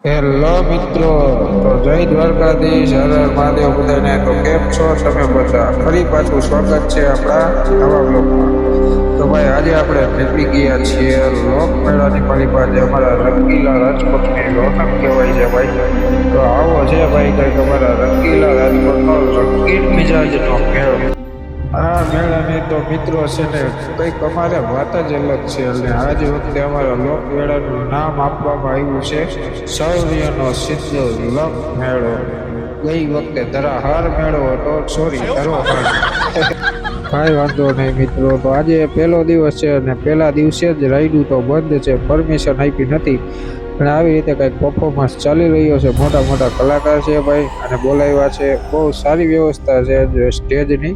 Hello મિત્રો, તો જય દ્વારકાધીશ, હર હર મહાદેવ બધાને। તો કેમ છો તમે બધા? ફરી પાછું સ્વાગત છે આપણા નવા બ્લોગમાં। તો ભાઈ આજે આપણે નીકળી ગયા છીએ લોકમેળાની મારી પાસે, અમારા રંગીલા રાજકોટની રોનક કહેવાય છે ભાઈ। તો આવો છે ભાઈ કંઈક અમારા રંગીલા રાજકોટનો રંગીન મિજાજનો મેળો। આ મેળાની તો મિત્રો છે ને કંઈક અમારે વાત જ અલગ છે। અને આજ વખતે અમારા લોકમેળાનું નામ આપવામાં આવ્યું છે શૌર્યનો સિદ્ધ લોક મેળો। ગઈ વખતે ધરાહાર મેળો હતો, સોરી ધરોહર। કાંઈ વાંધો નહીં મિત્રો, તો આજે પહેલો દિવસ છે અને પહેલા દિવસે જ રાઈડું તો બંધ છે, પરમિશન આપી નથી। પણ આવી રીતે કંઈક પરફોર્મન્સ ચાલી રહ્યો છે, મોટા મોટા કલાકાર છે ભાઈ અને બોલાવ્યા છે, બહુ સારી વ્યવસ્થા છે સ્ટેજની।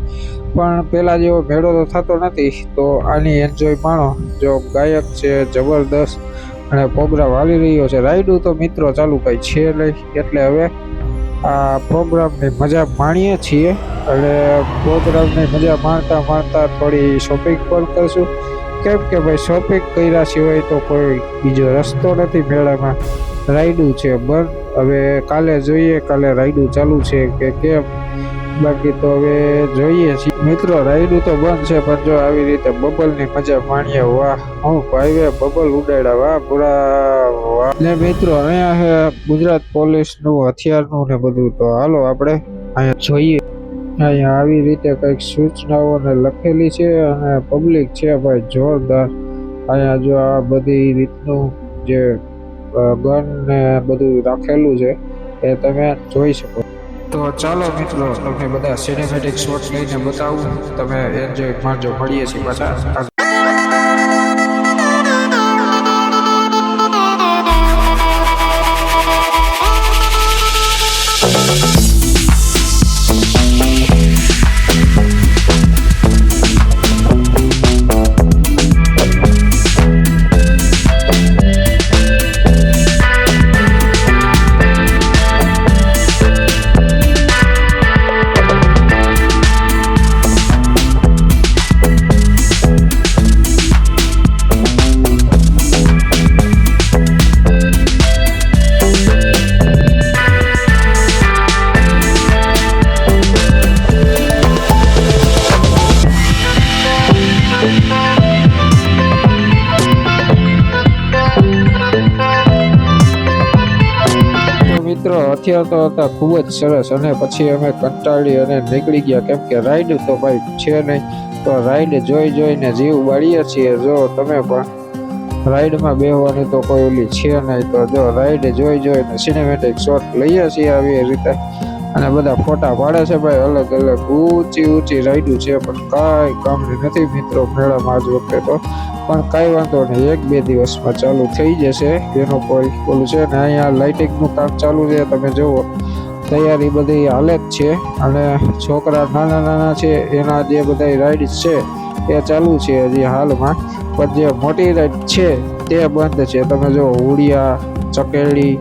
પણ પહેલાં જેવો મેળો તો થતો નથી, તો આની એન્જોય માણો। જો ગાયક છે જબરદસ્ત અને પ્રોગ્રામ હાલી રહ્યો છે, રાઈડું તો મિત્રો ચાલુ કંઈ છે નહીં, એટલે હવે આ પ્રોગ્રામની મજા માણીએ છીએ। અને પ્રોગ્રામની મજા માણતા માણતા થોડી શોપિંગ પણ કરશું, કેમ કે ભાઈ શોપિંગ કર્યા સિવાય તો કોઈ બીજો રસ્તો નથી મેળામાં। રાઈડું છે બંધ, હવે કાલે જોઈએ કાલે રાઈડું ચાલુ છે કે કેમ, બાકી તો હવે જોઈએ છીએ મિત્રો। રાઈડું તો બંધ છે, પણ જો આવી રીતે બબલની મજા માણીએ, વાહ હું ભાઈ બબલ ઉડાડ્યા, વાહ પૂરા વાહ। ને મિત્રો અહીંયા છે ગુજરાત પોલીસનું હથિયારનું ને બધું, તો હાલો આપણે અહીંયા જોઈએ। અહીંયા આવી રીતે કંઈક સૂચનાઓને લખેલી છે અને પબ્લિક છે ભાઈ જોરદાર। અહીંયા જો આ બધી રીતનું જે ગન ને બધું રાખેલું છે એ તમે જોઈ શકો। તો ચાલો મિત્રો તમને બધા સિનેમેટિક શોટ લઈને બતાવું, તમે એન્જોય મારજો। મળીએ છીએ પાછા। મિત્રો હથિયાર તો હતા ખૂબ જ સરસ, અને પછી અમે કંટાળી અને નીકળી ગયા, કેમ કે રાઈડ તો ભાઈ છે નહીં। તો રાઈડ જોઈને જીવ બાળીએ છીએ। જો તમે પણ રાઈડમાં બેસવાની તો કોઈ ઓલી છે નહીં, તો જો રાઈડ જોઈને સિનેમેટિક શોટ લઈએ છીએ આવી રીતે, અને બધા ફોટા પાડે છે ભાઈ। અલગ અલગ ઊંચી રાઈડું છે, પણ કાંઈ કામની નથી મિત્રો મેળામાં આજ વખતે તો। પણ કાંઈ વાંધો નહીં, 1-2 દિવસમાં ચાલુ થઈ જશે, એનો કોઈ ઓલું છે ને। અહીંયા લાઇટિંગનું કામ ચાલુ છે, તમે જુઓ તૈયારી બધી હાલે જ છે। અને છોકરા નાના છે એના જે બધા રાઇડ્સ છે એ ચાલુ છે હજી હાલમાં, પણ જે મોટી રાઇડ છે તે બંધ છે। તમે જો ઉડિયા, ચકેડી,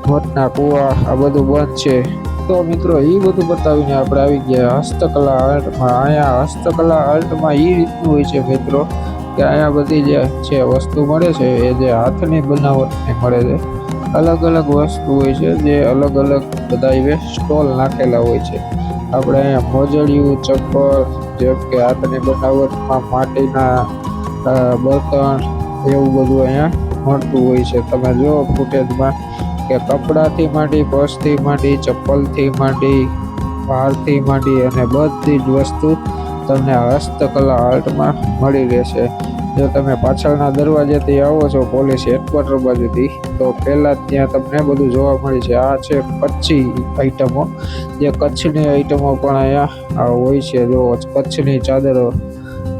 મોતના કુવા આ બધું બંધ છે। તો મિત્રો એ બધું બતાવીને આપણે આવી ગયા હસ્તકલા આર્ટમાં। અહીંયા હસ્તકલા આર્ટમાં એ રીતનું હોય છે મિત્રો કે અહીંયા બધી જે છે વસ્તુ મળે છે એ જે હાથની બનાવટની મળે છે। અલગ અલગ વસ્તુ હોય છે, જે અલગ અલગ બધા સ્ટોલ નાખેલા હોય છે। આપણે અહીંયા મોજડિયું, ચપ્પલ, જેમ કે હાથની બનાવટમાં માટીના બર્તન એવું બધું અહીંયા મળતું હોય છે। તમે જો ફૂટેજમાં કે કપડાથી માંડી, પર્સથી માંડી, ચપ્પલથી માંડી, હારથી માંડી અને બધી જ વસ્તુ તમને હસ્તકલા આર્ટમાં મળી રહેશે। જો તમે પાછળના દરવાજેથી આવો છો પોલીસ હેડક્વાર્ટર બાજુથી, તો પહેલાં જ ત્યાં તમને બધું જોવા મળે છે। આ છે કચ્છી આઈટમો, જે કચ્છની આઈટમો પણ અહીંયા હોય છે। જો કચ્છની ચાદરો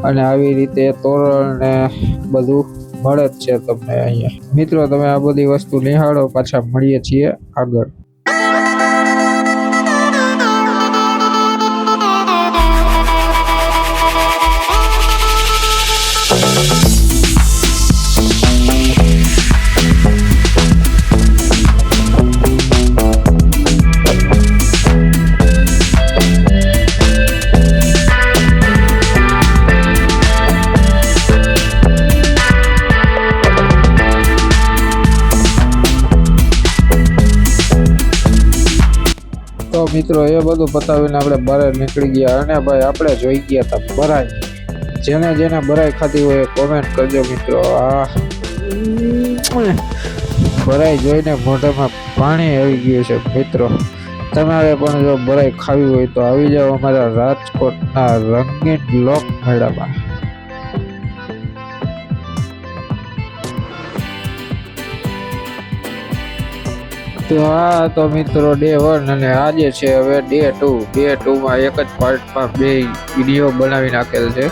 અને આવી રીતે તોરણ ને બધું મળે જ છે તમને અહીંયા। મિત્રો તમે આ બધી વસ્તુ નિહાળો, પાછા મળીએ છીએ આગળ। તો મિત્રો એ બધું પતાવીને આપણે બહાર નીકળી ગયા અને ભાઈ આપણે જોઈ ગયા હતા બરાઈ. જેને જેને બરાઈ ખાધી હોય એ કોમેન્ટ કરજો મિત્રો. આ બરાઈ જોઈને મોઢામાં પાણી આવી ગયું છે મિત્રો. તમારે પણ જો બરાઈ ખાવી હોય તો આવી જાઓ અમારા રાજકોટના રંગીન લોક મેળામાં. તો આ તો મિત્રો ડે 1 અને આજે છે હવે ડે 2. ડે 2માં એક જ પાર્ટમાં 2 વિડીયો બનાવી નાખેલ છે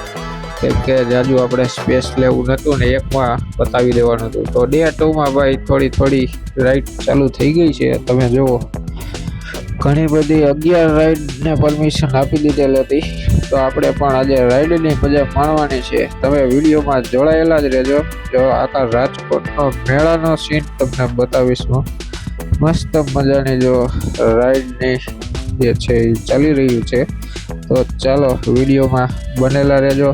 કેમ કે જાજુ આપણે સ્પેસ લેવું નહોતું ને એકમાં બતાવી દેવાનું હતું. તો ડે 2માં ભાઈ થોડી રાઈડ ચાલુ થઈ ગઈ છે. તમે જુઓ ઘણી બધી 11 રાઈડને પરમિશન આપી દીધેલ હતી. તો આપણે પણ આજે રાઈડની મજા માણવાની છે. તમે વિડીયોમાં જોડાયેલા જ રહેજો. જો આખા રાજકોટનો મેળાનો સીન તમને બતાવીશું. મસ્ત મજાની જો રાઈડની જે છે એ ચાલી રહ્યું છે. તો ચાલો વિડીયોમાં બનેલા રહેજો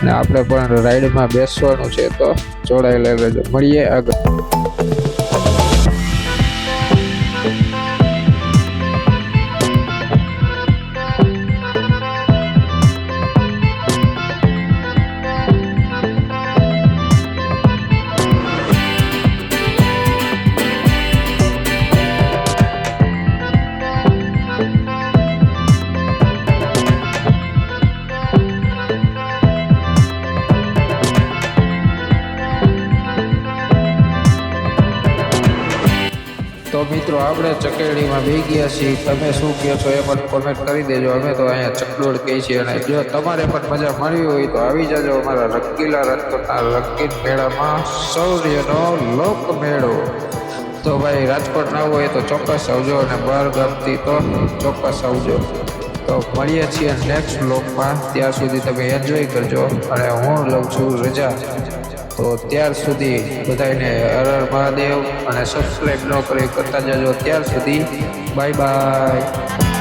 અને આપણે પણ રાઈડમાં બેસવાનું છે. તો જોડાયેલા રહેજો. મળીએ આગળ. તો મિત્રો આપણે ચકેડીમાં બેસી ગયા છીએ. તમે શું કહો છો એ પણ કોમેન્ટ કરી દેજો. અમે તો અહીંયા ચકડોળ કહીએ છીએ. અને જો તમારે પણ મજા માણવી હોય તો આવી જાજો અમારા રંગીલા રાજકોટના રંગીન મેળામાં. શૌર્યનો લોક મેળો. તો ભાઈ રાજકોટ ના હોય તો ચોક્કસ આવજો અને બહાર ગામથી તો ચોક્કસ આવજો. તો મળીએ છીએ નેક્સ્ટ વ્લોગમાં. ત્યાં સુધી તમે એન્જોય કરજો અને હું લઉં છું રજા. તો ત્યાર સુધી બધાને હર હર મહાદેવ અને સબસ્ક્રાઈબ ન કરી કરતા જજો. ત્યાર સુધી બાય બાય.